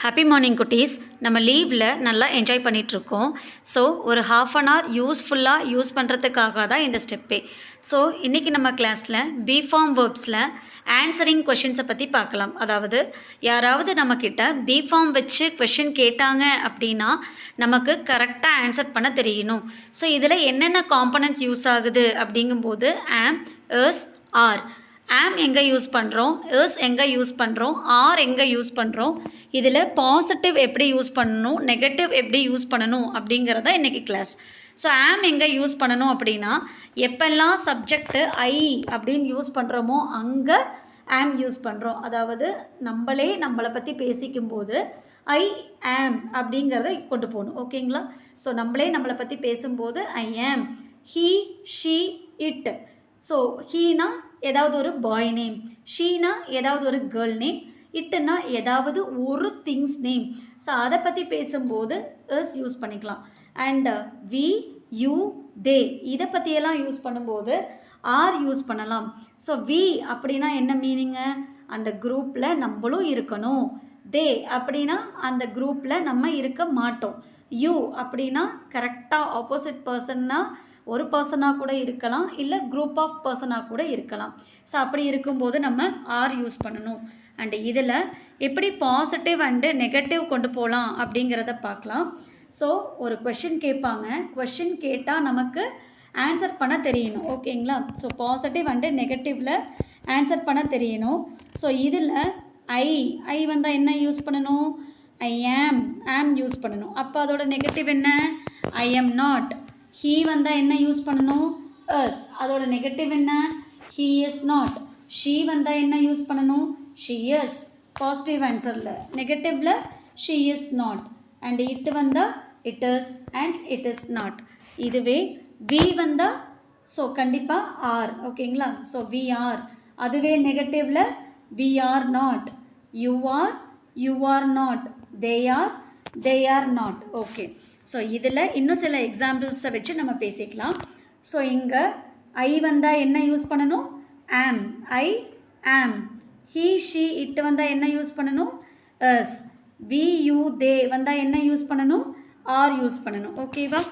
Happy morning குட்டீஸ். நம்ம லீவில் நல்லா என்ஜாய் பண்ணிகிட்ருக்கோம். ஸோ ஒரு ஹாஃப் அன் ஹவர் யூஸ்ஃபுல்லாக யூஸ் பண்ணுறதுக்காக தான் இந்த ஸ்டெப்பே. ஸோ இன்றைக்கி நம்ம கிளாஸில் பி ஃபார்ம் வேர்ப்ஸில் ஆன்சரிங் கொஷின்ஸை பற்றி பார்க்கலாம். அதாவது யாராவது நம்மக்கிட்ட பி ஃபார்ம் வச்சு கொஷின் கேட்டாங்க அப்படின்னா நமக்கு கரெக்டாக ஆன்சர் பண்ண தெரியணும். ஸோ இதில் என்னென்ன காம்பனன்ட்ஸ் யூஸ் ஆகுது அப்படிங்கும்போது ஆம், இஸ், ஆர். ஆம் எங்கே யூஸ் பண்ணுறோம், இஸ் எங்கே யூஸ் பண்ணுறோம், ஆர் எங்கே யூஸ் பண்ணுறோம், இதில் பாசிட்டிவ் எப்படி யூஸ் பண்ணணும், நெகட்டிவ் எப்படி யூஸ் பண்ணணும் அப்படிங்கிறத இன்றைக்கி கிளாஸ். ஸோ ஆம் எங்கே யூஸ் பண்ணணும் அப்படின்னா எப்பெல்லாம் சப்ஜெக்டு ஐ அப்படின்னு யூஸ் பண்ணுறோமோ அங்கே ஆம் யூஸ் பண்ணுறோம். அதாவது நம்மளை பற்றி பேசிக்கும்போது ஐ ஆம் அப்படிங்கிறத கொண்டு போகணும். ஓகேங்களா? ஸோ நம்மளை பற்றி பேசும்போது ஐ ஆம், he, she, it. So Heena ஏதாவது ஒரு பாய் நேம், ஷீனா ஏதாவது ஒரு கேர்ள் நேம், இட்டுன்னா ஏதாவது ஒரு திங்ஸ் நேம். ஸோ அதை பற்றி பேசும்போது இஸ் யூஸ் பண்ணிக்கலாம். அண்ட் வி, யூ, தே இதை பற்றியெல்லாம் யூஸ் பண்ணும்போது ஆர் யூஸ் பண்ணலாம். ஸோ வி அப்படின்னா என்ன மீனிங்கு, அந்த குரூப்பில் நம்மளும் இருக்கணும். தே அப்படின்னா அந்த குரூப்பில் நம்ம இருக்க மாட்டோம். யூ அப்படின்னா கரெக்டாக ஆப்போசிட் பர்சன்னா ஒரு பர்சனாக கூட இருக்கலாம், இல்லை குரூப் ஆஃப் பர்சனாக கூட இருக்கலாம். ஸோ அப்படி இருக்கும்போது நம்ம ஆர் யூஸ் பண்ணணும். அண்டு இதில் எப்படி பாசிட்டிவ் அண்டு நெகட்டிவ் கொண்டு போகலாம் அப்படிங்கிறத பார்க்கலாம். ஸோ ஒரு கொஷின் கேட்பாங்க, கொஷின் கேட்டால் நமக்கு ஆன்சர் பண்ண தெரியணும். ஓகேங்களா? ஸோ பாசிட்டிவ் அண்டு நெகட்டிவில் ஆன்சர் பண்ண தெரியணும். ஸோ இதில் ஐ வந்தால் என்ன யூஸ் பண்ணணும், ஐ ஆம் யூஸ் பண்ணணும். அப்போ அதோட நெகட்டிவ் என்ன, ஐ எம் நாட். ஹீ வந்தால் என்ன யூஸ் பண்ணணும், எஸ். அதோட நெகட்டிவ் என்ன, ஹீ இஸ் நாட். ஷீ வந்தால் என்ன யூஸ் பண்ணணும், ஷீ இஸ். பாசிட்டிவ் ஆன்சரில், நெகட்டிவில் she is not. And it வந்தால் it is and it is not. இதுவே வி வந்தால் ஸோ கண்டிப்பாக ஆர். ஓகேங்களா? So we are. அதுவே நெகட்டிவில் we are not, you are not, they are not. Okay. So இதில் இன்னும் சில எக்ஸாம்பிள்ஸை வச்சு நம்ம பேசிக்கலாம். ஸோ இங்கே ஐ வந்தால் என்ன யூஸ் பண்ணணும், ஆம், ஐ ஆம். ஹீ, ஷீ, இட் வந்தால் என்ன யூஸ் பண்ணணும், எஸ். வி, யூ, தே வந்தால் என்ன யூஸ் பண்ணணும், ஆர் யூஸ் பண்ணணும். ஓகேவா?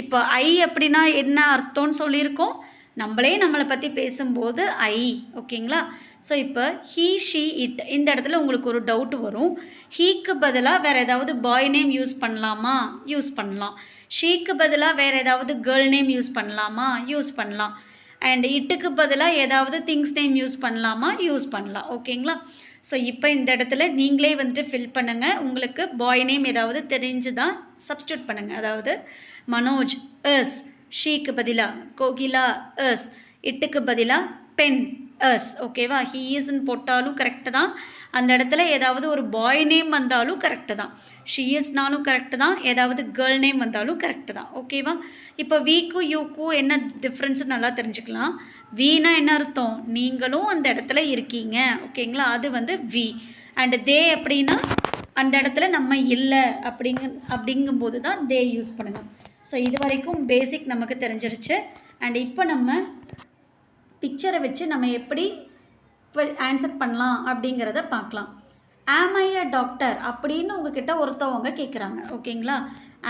இப்போ ஐ அப்படின்னா என்ன அர்த்தம்னு சொல்லியிருக்கோம், நம்மளை பற்றி பேசும்போது ஐ. ஓகேங்களா? ஸோ இப்போ ஹீ, ஷீ, இட் இந்த இடத்துல உங்களுக்கு ஒரு டவுட் வரும். ஹீக்கு பதிலாக வேறு ஏதாவது பாய் நேம் யூஸ் பண்ணலாமா, யூஸ் பண்ணலாம். ஷீக்கு பதிலாக வேறு ஏதாவது கேர்ள் நேம் யூஸ் பண்ணலாமா, யூஸ் பண்ணலாம். அண்ட் இட்டுக்கு பதிலாக ஏதாவது திங்ஸ் நேம் யூஸ் பண்ணலாமா, யூஸ் பண்ணலாம். ஓகேங்களா? ஸோ இப்போ இந்த இடத்துல நீங்களே வந்துட்டு ஃபில் பண்ணுங்கள். உங்களுக்கு பாய் நேம் ஏதாவது தெரிஞ்சு தான் சப்ஸ்டியூட் பண்ணுங்கள். அதாவது மனோஜ் எஸ், ஷீக்கு பதிலாக கோகிலா எஸ், இட்டுக்கு பதிலாக பென் எஸ். ஓகேவா? ஹீ இஸ்ன்னு போட்டாலும் கரெக்டு தான். அந்த இடத்துல ஏதாவது ஒரு பாய் நேம் வந்தாலும் கரெக்டு தான். ஷீ இஸ்னாலும் கரெக்டு தான். ஏதாவது கேர்ள் நேம் வந்தாலும் கரெக்டு தான். ஓகேவா? இப்போ வீக்கும் யூக்கும் என்ன டிஃப்ரென்ஸு நல்லா தெரிஞ்சுக்கலாம். வீனா என்ன அர்த்தம், நீங்களும் அந்த இடத்துல இருக்கீங்க. ஓகேங்களா? அது வந்து வி. அண்டு தே அப்படின்னா அந்த இடத்துல நம்ம இல்லை அப்படிங்கும்போது தான் தே யூஸ் பண்ணணும். ஸோ இது வரைக்கும் பேசிக் நமக்கு தெரிஞ்சிருச்சு. அண்ட் இப்போ நம்ம பிக்சரை வச்சு நம்ம எப்படி ஆன்சர் பண்ணலாம் அப்படிங்கிறத பார்க்கலாம். ஆம் ஐ அ டாக்டர் அப்படின்னு உங்ககிட்ட ஒருத்தவங்க கேட்குறாங்க. ஓகேங்களா?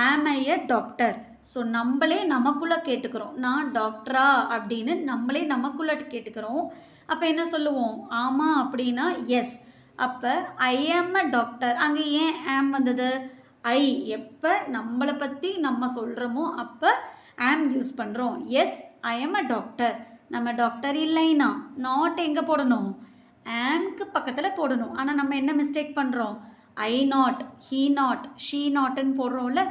ஆம் ஐ அ டாக்டர். ஸோ நம்மளே நமக்குள்ளே கேட்டுக்கிறோம், நான் டாக்டரா அப்படின்னு நம்மளே நமக்குள்ளே கேட்டுக்கிறோம். அப்போ என்ன சொல்லுவோம், ஆமாம் அப்படின்னா எஸ். அப்போ ஐ ஆம் அ டாக்டர். அங்கே ஏன் ஆம் வந்தது, ஐ எப்போ நம்மளை பற்றி நம்ம சொல்கிறோமோ அப்போ ஆம் யூஸ் பண்ணுறோம். எஸ், ஐ ஆம் அ டாக்டர். நம்ம டாக்டர் இல்லைன்னா நாட் எங்கே போடணும், ஆம்க்கு பக்கத்தில் போடணும். ஆனால் நம்ம என்ன மிஸ்டேக் பண்ணுறோம், I not, he not, she நாட்டுன்னு போடுறோம்ல.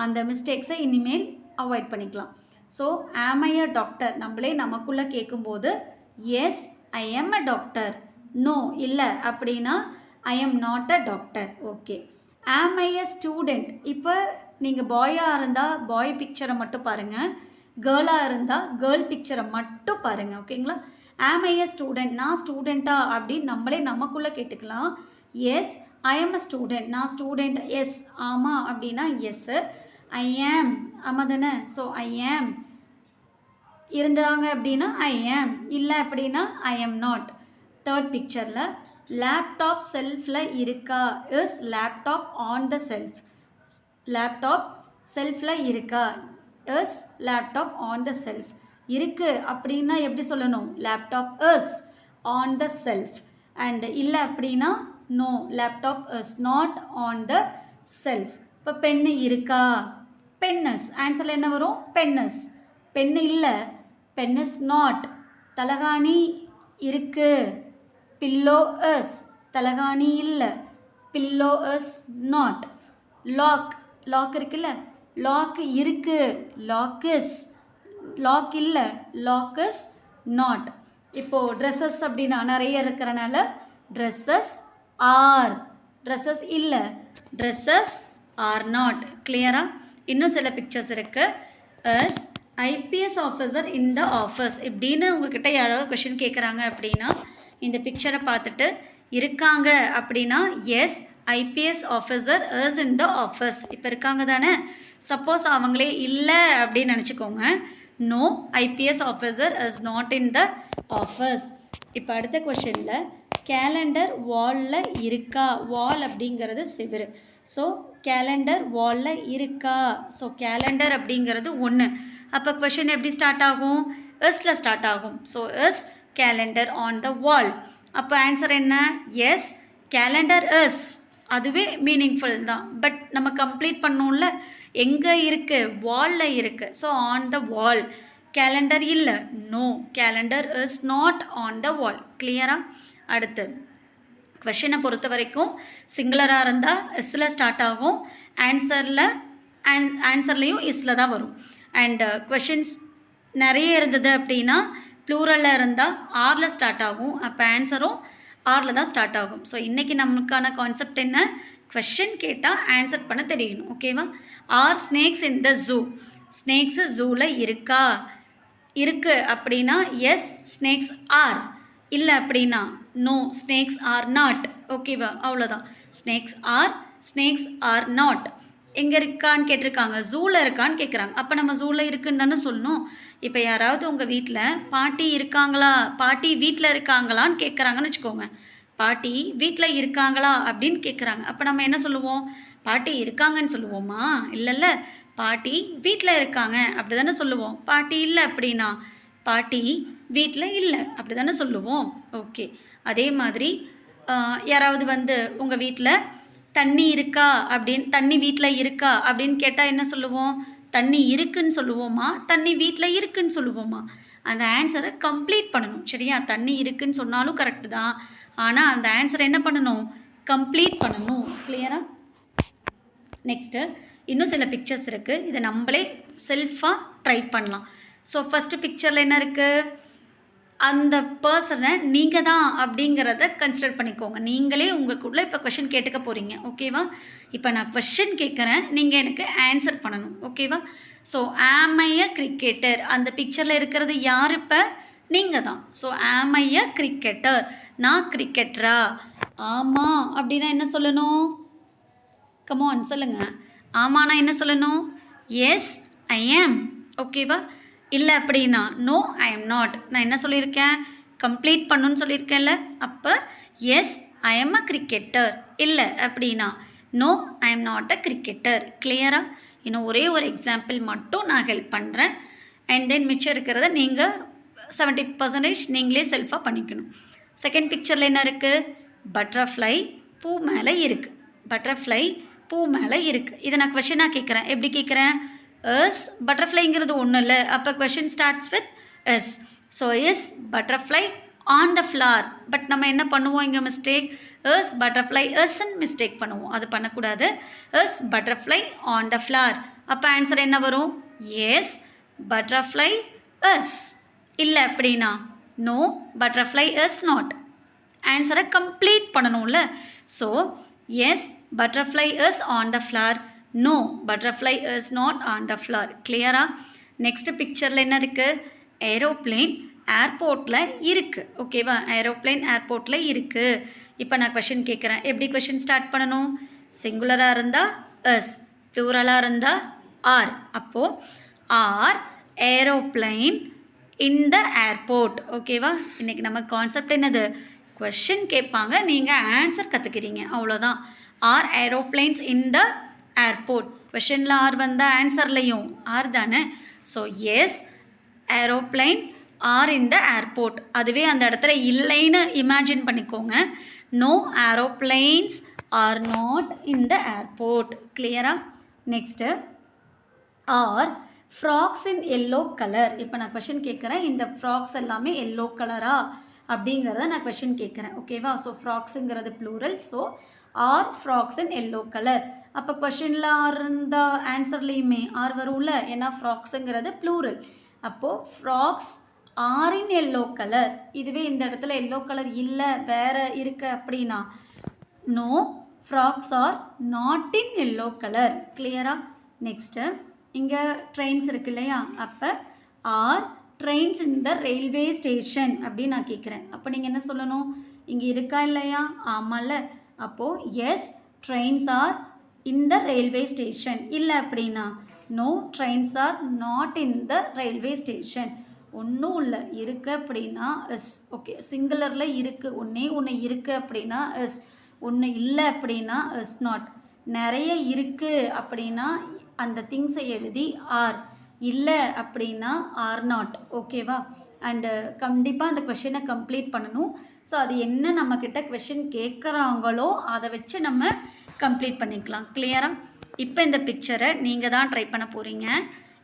அந்த மிஸ்டேக்ஸை இனிமேல் அவாய்ட் பண்ணிக்கலாம். ஸோ ஆம் ஐ அ டாக்டர் நம்மளே நமக்குள்ளே கேட்கும்போது எஸ் ஐ ஆம் அ டாக்டர். நோ இல்லை அப்படின்னா I am not a doctor. Okay. ஆம் ஐ அ ஸ்டூடெண்ட். இப்போ நீங்கள் பாயாக இருந்தால் பாய் பிக்சரை மட்டும் பாருங்கள், கேர்ளாக இருந்தால் கேர்ள் பிக்சரை மட்டும் பாருங்கள். ஓகேங்களா? ஆம் ஐ அ ஸ்டூடெண்ட், நான் ஸ்டூடெண்ட்டா அப்படின்னு நம்மளே நமக்குள்ளே கேட்டுக்கலாம். எஸ் ஐ ஆம் அ ஸ்டூடெண்ட், நான் ஸ்டூடெண்ட். எஸ் ஆமாம் அப்படின்னா எஸ்ஸு. ஐ ஆம் ஆமாம் தானே. ஸோ ஐ ஆம் இருந்தாங்க அப்படின்னா ஐ ஆம், இல்லை அப்படின்னா ஐ ஆம் நாட். தேர்ட் பிக்சரில் லேப்டாப் செல்ஃபில் இருக்கா? Is laptop on the shelf. Laptop செல்ஃபில் இருக்கா? Is laptop on the shelf. இருக்கு அப்படின்னா எப்படி சொல்லணும்? Laptop is on the shelf. And இல்லை அப்படின்னா no, laptop is not on the shelf. இப்போ பென்னு இருக்கா? பென்னஸ். ஆன்சரில் என்ன வரும்? பென்னஸ். பென்னு இல்லை, பென்னஸ் நாட். தலகாணி இருக்கு, பில்லோ இஸ். தலகாணி இல்லை, pillow is not. Lock, lock இருக்குல்ல, லாக் இருக்கு, லாக் இஸ். லாக் இல்லை, லாக் இஸ் நாட். இப்போது ட்ரெஸ்ஸஸ் அப்படின்னா நிறைய இருக்கிறனால ட்ரெஸ்ஸஸ் ஆர். ட்ரெஸ்ஸஸ் இல்லை, ட்ரெஸ்ஸஸ் ஆர் நாட். கிளியரா? இன்னும் சில பிக்சர்ஸ் இருக்குது. Is IPS officer in the office இப்படின்னு உங்ககிட்ட யாராவது கொஷின் கேட்குறாங்க அப்படின்னா இந்த பிக்சரை பார்த்துட்டு இருக்காங்க அப்படின்னா yes IPS officer is in the office. இப்போ இருக்காங்க தானே. சப்போஸ் அவங்களே இல்லை அப்படின்னு நினச்சிக்கோங்க. No, IPS officer is not in the office. இப்போ அடுத்த கொஷினில் கேலண்டர் வாலில் இருக்கா? வால் அப்படிங்கிறது சிவிரு. ஸோ கேலண்டர் வாலில் இருக்கா? ஸோ கேலண்டர் அப்படிங்கிறது ஒன்று. அப்போ கொஷின் எப்படி ஸ்டார்ட் ஆகும்? இஸ்ல ஸ்டார்ட் ஆகும். So is calendar on the wall. அப்போ ஆன்சர் என்ன? Yes calendar is. அதுவே மீனிங்ஃபுல் தான். பட் நம்ம கம்ப்ளீட் பண்ணோம்ல, எங்கே இருக்குது? வாலில் இருக்குது. So on the wall. Calendar இல்லை, no, calendar is not on the wall. கிளியரா? அடுத்து கொஷினை பொறுத்த வரைக்கும் சிங்குலராக இருந்தால் இஸ்ல ஸ்டார்ட் ஆகும். ஆன்சர்லேயும் இஸ்ல தான் வரும். அண்ட் கொஷின்ஸ் நிறைய இருந்தது அப்படின்னா ப்ளூரலில் இருந்தால் ஆரில் ஸ்டார்ட் ஆகும். அப்போ ஆன்சரும் ஆரில் தான் ஸ்டார்ட் ஆகும். ஸோ இன்றைக்கி நமக்கான கான்செப்ட் என்ன? கொஷின் கேட்டால் ஆன்சர் பண்ண தெரியணும். ஓகேவா? ஆர் ஸ்னேக்ஸ் இன் த ஜூ. ஸ்னேக்ஸு ஜூவில் இருக்கா? இருக்குது அப்படின்னா எஸ் ஸ்னேக்ஸ் ஆர். இல்லை அப்படின்னா நோ, ஸ்னேக்ஸ் ஆர் நாட். ஓகேவா? அவ்வளோதான். Snakes are not. எங்கே இருக்கான்னு கேட்டிருக்காங்க, ஜூவில் இருக்கான்னு கேட்குறாங்க. அப்போ நம்ம ஜூவில் இருக்குன்னு தானே சொல்லணும். இப்போ யாராவது உங்கள் வீட்டில் பாட்டி இருக்காங்களா, பாட்டி வீட்டில் இருக்காங்களான்னு கேட்குறாங்கன்னு வச்சுக்கோங்க. பாட்டி வீட்டில் இருக்காங்களா அப்படின்னு கேட்குறாங்க. அப்போ நம்ம என்ன சொல்லுவோம்? பாட்டி இருக்காங்கன்னு சொல்லுவோமா? இல்லைல்ல, பாட்டி வீட்டில் இருக்காங்க அப்படி தானே சொல்லுவோம். பாட்டி இல்லை அப்படின்னா பாட்டி வீட்டில் இல்லை அப்படி தானே சொல்லுவோம். ஓகே, அதே மாதிரி யாராவது வந்து உங்கள் வீட்டில் தண்ணி இருக்கா அப்படின்னு, தண்ணி வீட்டில் இருக்கா அப்படின்னு கேட்டால் என்ன சொல்லுவோம்? தண்ணி இருக்குன்னு சொல்லுவோமா, தண்ணி வீட்டில் இருக்குன்னு சொல்லுவோமா? அந்த ஆன்சரை கம்ப்ளீட் பண்ணணும். சரியா? தண்ணி இருக்குன்னு சொன்னாலும் கரெக்டு தான், ஆனால் அந்த ஆன்சரை என்ன பண்ணணும்? கம்ப்ளீட் பண்ணணும். கிளியரா? நெக்ஸ்ட்டு இன்னும் சில பிக்சர்ஸ் இருக்குது. இதை நம்மளே செல்ஃபாக ட்ரை பண்ணலாம். ஸோ ஃபஸ்ட்டு பிக்சரில் என்ன இருக்குது? அந்த பர்சனை நீங்கள் தான் அப்படிங்கிறத கன்சிடர் பண்ணிக்கோங்க. நீங்களே உங்களுக்குள்ளே இப்போ கொஷின் கேட்டுக்க போகிறீங்க. ஓகேவா? இப்போ நான் கொஷின் கேட்குறேன், நீங்கள் எனக்கு ஆன்சர் பண்ணணும். ஓகேவா? ஸோ ஆம் ஐ அ கிரிக்கெட்டர். அந்த பிக்சரில் இருக்கிறது யார்? இப்போ நீங்கள் தான். ஸோ ஆம் ஐ அ கிரிக்கெட்டர். நான் கிரிக்கெட்டரா? ஆமாம் அப்படின்னா என்ன சொல்லணும்? கமான் சொல்லுங்கள். ஆமாண்ணா என்ன சொல்லணும்? எஸ் ஐ ஆம். ஓகேவா? இல்லை அப்படின்னா நோ ஐ எம் நாட். நான் என்ன சொல்லியிருக்கேன்? கம்ப்ளீட் பண்ணுன்னு சொல்லியிருக்கேன்ல. அப்போ yes I am a cricketer. இல்லை அப்படின்னா no I am not a cricketer. கிளியரா? இன்னும் ஒரே ஒரு எக்ஸாம்பிள் மட்டும் நான் ஹெல்ப் பண்ணுறேன். அண்ட் தென் மிச்சம் இருக்கிறத நீங்கள் 70% நீங்களே செல்ஃபாக பண்ணிக்கணும். செகண்ட் பிக்சரில் என்ன இருக்குது? பட்டர்ஃப்ளை பூ மேலே இருக்குது. பட்டர்ஃப்ளை பூ மேலே இருக்குது. இதை நான் கொஷினாக கேட்குறேன். எப்படி கேட்குறேன்? எஸ் பட்டர்ஃப்ளைங்கிறது ஒன்றும் இல்லை. அப்போ question starts with is. So S butterfly on the floor. But நம்ம என்ன பண்ணுவோம் இங்கே? மிஸ்டேக். எஸ் பட்டர்ஃப்ளை எஸ்ன்னு மிஸ்டேக் பண்ணுவோம். அது பண்ணக்கூடாது. Is butterfly on the floor. அப்போ ஆன்சர் என்ன வரும்? Yes butterfly is. இல்லை அப்படின்னா நோ பட்டர்ஃப்ளை எஸ் நாட். ஆன்சரை கம்ப்ளீட் பண்ணணும்ல. So S butterfly is on the floor. No butterfly is not on the floor. கிளியரா? நெக்ஸ்ட் பிக்சரில் என்ன இருக்குது? ஏரோப்ளேன் ஏர்போர்ட்டில் இருக்குது. ஓகேவா? ஏரோப்ளேன் ஏர்போர்ட்டில் இருக்குது. இப்போ நான் கொஷின் கேட்குறேன். எப்படி கொஷின் ஸ்டார்ட் பண்ணணும்? சிங்குலராக இருந்தால் எஸ், ப்ளூரலாக இருந்தால் ஆர். அப்போது are aeroplane in the airport. ஓகேவா? இன்றைக்கி நம்ம கான்செப்ட் என்னது? கொஷின் கேட்பாங்க, நீங்கள் ஆன்சர் கற்றுக்கிறீங்க, அவ்வளோதான். Are aeroplanes in the airport. கொஷினில் ஆர் வந்தால் ஆன்சர்லையும் ஆர் தானே. So yes, aeroplane are in the airport. அதுவே அந்த இடத்துல இல்லைன்னு இமேஜின் பண்ணிக்கோங்க. No aeroplanes are not in the airport. கிளியரா? Next, are frogs in yellow colour. இப்போ நான் கொஷின் கேட்குறேன், இந்த ஃப்ராக்ஸ் எல்லாமே எல்லோ கலரா அப்படிங்கிறத நான் கொஷின் கேட்குறேன். ஓகேவா? ஸோ ஃப்ராக்ஸுங்கிறது plural. So are frogs in yellow colour. அப்போ கொஷினில் ஆர் இருந்தால் ஆன்சர்லேயுமே ஆர் வரும்ல, ஏன்னா ஃப்ராக்ஸுங்கிறது ப்ளூரல். அப்போது frogs are in yellow colour. இதுவே இந்த இடத்துல எல்லோ கலர் இல்லை, வேறு இருக்கு அப்படின்னா no, frogs are not in yellow colour. கிளியரா? நெக்ஸ்ட்டு, இங்கே ட்ரெயின்ஸ் இருக்கு இல்லையா, அப்போ are trains in the railway station அப்படின்னு நான் கேட்குறேன். அப்போ நீங்கள் என்ன சொல்லணும்? இங்கே இருக்கா இல்லையா? ஆமாம்ல. அப்போது yes, trains are in the railway station. இல்லை அப்படின்னா no, trains are not in the railway station. ஒன்றும் இல்லை, இருக்குது அப்படின்னா எஸ். ஓகே, சிங்குலரில் இருக்குது, ஒன்று இருக்குது அப்படின்னா எஸ், ஒன்று இல்லை அப்படின்னா எஸ் நாட். நிறைய இருக்குது அப்படின்னா அந்த திங்ஸை எழுதி ஆர், இல்லை அப்படின்னா ஆர் நாட். ஓகேவா? அண்டு கண்டிப்பாக அந்த கொஷினை கம்ப்ளீட் பண்ணணும். ஸோ அது என்ன நம்மக்கிட்ட கொஷின் கேட்குறாங்களோ அதை வச்சு நம்ம கம்ப்ளீட் பண்ணிக்கலாம். கிளியரா? இப்போ இந்த பிக்சரை நீங்கள் தான் ட்ரை பண்ண போகிறீங்க.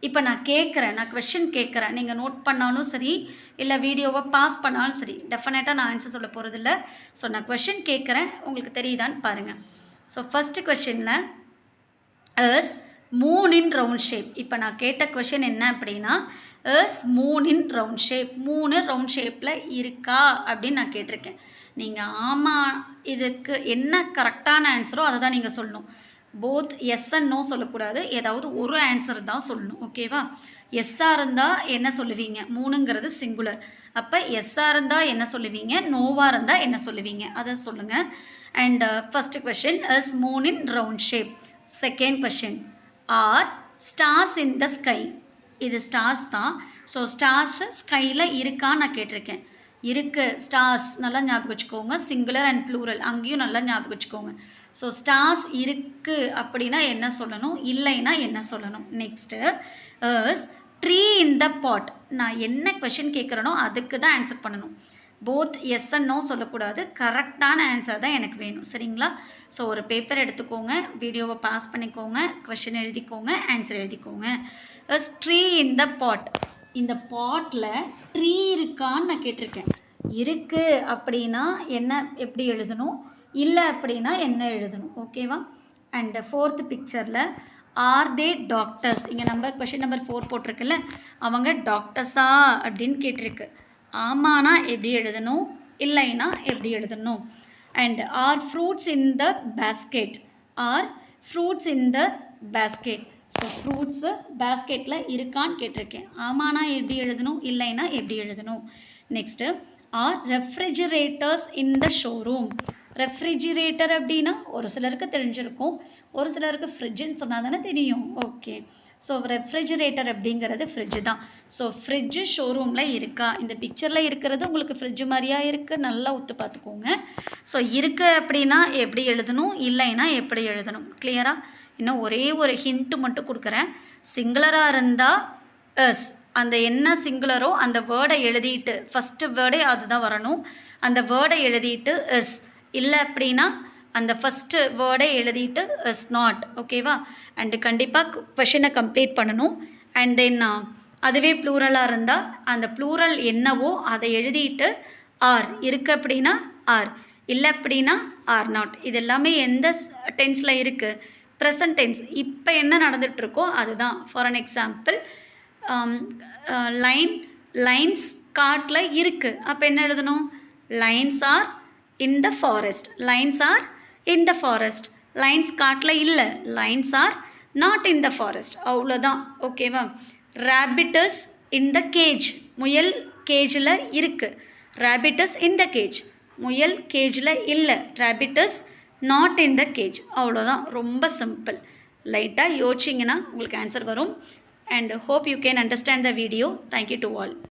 இப்போ நான் கேட்குறேன், நான் கொஷின் கேட்குறேன், நீங்கள் நோட் பண்ணாலும் சரி, இல்லை வீடியோவை பாஸ் பண்ணாலும் சரி, டெஃபினட்டாக நான் ஆன்சர் சொல்ல போகிறதில்ல. ஸோ நான் கொஷின் கேட்குறேன், உங்களுக்கு தெரியுதான்னு பாருங்கள். ஸோ ஃபஸ்ட்டு கொஷினில் is moon in round shape. இப்போ நான் கேட்ட கொஷின் என்ன அப்படின்னா is moon in round shape. Moon round ஷேப்பில் இருக்கா அப்படின்னு நான் கேட்டிருக்கேன். நீங்கள் ஆமாம், இதுக்கு என்ன கரெக்டான ஆன்சரோ அதை தான் நீங்கள் சொல்லணும். போத் எஸ் அண்ட் நோ சொல்லக்கூடாது, ஏதாவது ஒரு ஆன்சர் தான் சொல்லணும். ஓகேவா? எஸ்ஸாக இருந்தால் என்ன சொல்லுவீங்க? மூணுங்கிறது சிங்குலர். அப்போ எஸ்ஸாக இருந்தால் என்ன சொல்லுவீங்க? நோவாக இருந்தால் என்ன சொல்லுவீங்க? அதை சொல்லுங்கள். And first question is moon in round shape. Second question are stars in the sky. இது ஸ்டார்ஸ் தான். ஸோ ஸ்டார்ஸ் ஸ்கையில் இருக்கான்னு நான் கேட்டிருக்கேன். இருக்குது, ஸ்டார்ஸ் நல்லா ஞாபகம் வச்சுக்கோங்க. சிங்குலர் அண்ட் ப்ளூரல் அங்கேயும் நல்லா ஞாபகம் வச்சுக்கோங்க. ஸோ ஸ்டார்ஸ் இருக்குது அப்படின்னா என்ன சொல்லணும்? இல்லைன்னா என்ன சொல்லணும்? நெக்ஸ்ட்டு எஸ் ட்ரீ இன் த பாட். நான் என்ன கொஷின் கேட்குறேனோ அதுக்கு தான் ஆன்சர் பண்ணணும். போத் எஸ் அண்ட் நோ சொல்லக்கூடாது, கரெக்டான ஆன்சர் தான் எனக்கு வேணும். சரிங்களா? ஸோ ஒரு பேப்பர் எடுத்துக்கோங்க, வீடியோவை பாஸ் பண்ணிக்கோங்க, கொஷின் எழுதிக்கோங்க, ஆன்சர் எழுதிக்கோங்க. எஸ் ட்ரீ இன் த பாட். இந்த பாட்டில் ட்ரீ இருக்கான்னு நான் கேட்டிருக்கேன். இருக்குது அப்படின்னா என்ன, எப்படி எழுதணும்? இல்லை அப்படின்னா என்ன எழுதணும்? ஓகேவா? அண்ட் ஃபோர்த்து பிக்சரில் ஆர் தே டாக்டர்ஸ். இங்கே கொஷின் நம்பர் 4 போட்டிருக்குல்ல, அவங்க டாக்டர்ஸா அப்படின்னு கேட்டிருக்கு. ஆமானா எப்படி எழுதணும்? இல்லைன்னா எப்படி எழுதணும்? And are fruits in the basket. Are fruits in the basket. So fruits பேஸ்கெட்டில் இருக்கான்னு கேட்டிருக்கேன். ஆமானா எப்படி எழுதணும்? இல்லைன்னா எப்படி எழுதணும்? Next are refrigerators in the showroom. Refrigerator அப்படின்னா ஒரு சிலருக்கு தெரிஞ்சிருக்கும், ஒரு சிலருக்கு ஃப்ரிட்ஜுன்னு சொன்னால் தானே தெரியும். ஓகே, ஸோ ரெஃப்ரிஜிரேட்டர் அப்படிங்கிறது ஃப்ரிட்ஜு தான். ஸோ ஃப்ரிட்ஜு ஷோரூமில் இருக்கா? இந்த பிக்சரில் இருக்கிறது உங்களுக்கு ஃப்ரிட்ஜு மாதிரியா இருக்குது, நல்லா ஒத்து பார்த்துக்கோங்க. ஸோ இருக்குது அப்படின்னா எப்படி எழுதணும்? இல்லைன்னா எப்படி எழுதணும்? கிளியராக? இன்னும் ஒரே ஒரு ஹிண்ட்டு மட்டும் கொடுக்குறேன். சிங்குலராக இருந்தால் எஸ், அந்த என்ன சிங்குலரோ அந்த வேர்டை எழுதிட்டு, ஃபஸ்ட்டு வேர்டே அதுதான் வரணும், அந்த வேர்டை எழுதிட்டு எஸ். இல்லை அப்படின்னா அந்த ஃபஸ்ட்டு வேர்டை எழுதிட்டு இஸ் நாட். ஓகேவா? அண்டு கண்டிப்பாக கொஷினை கம்ப்ளீட் பண்ணணும். அண்ட் தென் அதுவே ப்ளூரலாக இருந்தால் அந்த ப்ளூரல் என்னவோ அதை எழுதிட்டு ஆர் இருக்குது அப்படின்னா ஆர், இல்லை அப்படின்னா ஆர் நாட். இது எல்லாமே எந்த டென்ஸில் இருக்குது? Present tense. இப்போ என்ன நடந்துகிட்ருக்கோ அதுதான். ஃபார் அன் எக்ஸாம்பிள், லைன்ஸ் காட்டில் இருக்குது. அப்போ என்ன எழுதணும்? Lines R in the forest. Lines are in the forest. Lines காட்டில் இல்லை, lines are not in the forest. அவ்வளோதான். ஓகேவா? rabbit is in the cage. முயல் கேஜில் இருக்குது. rabbit is in the cage. முயல் கேஜில் இல்லை. rabbit is not in the cage. அவ்வளோதான். ரொம்ப சிம்பிள். லைட்டாக யோசிச்சிங்கன்னா உங்களுக்கு ஆன்சர் வரும். and hope you can understand the video. Thank you to all.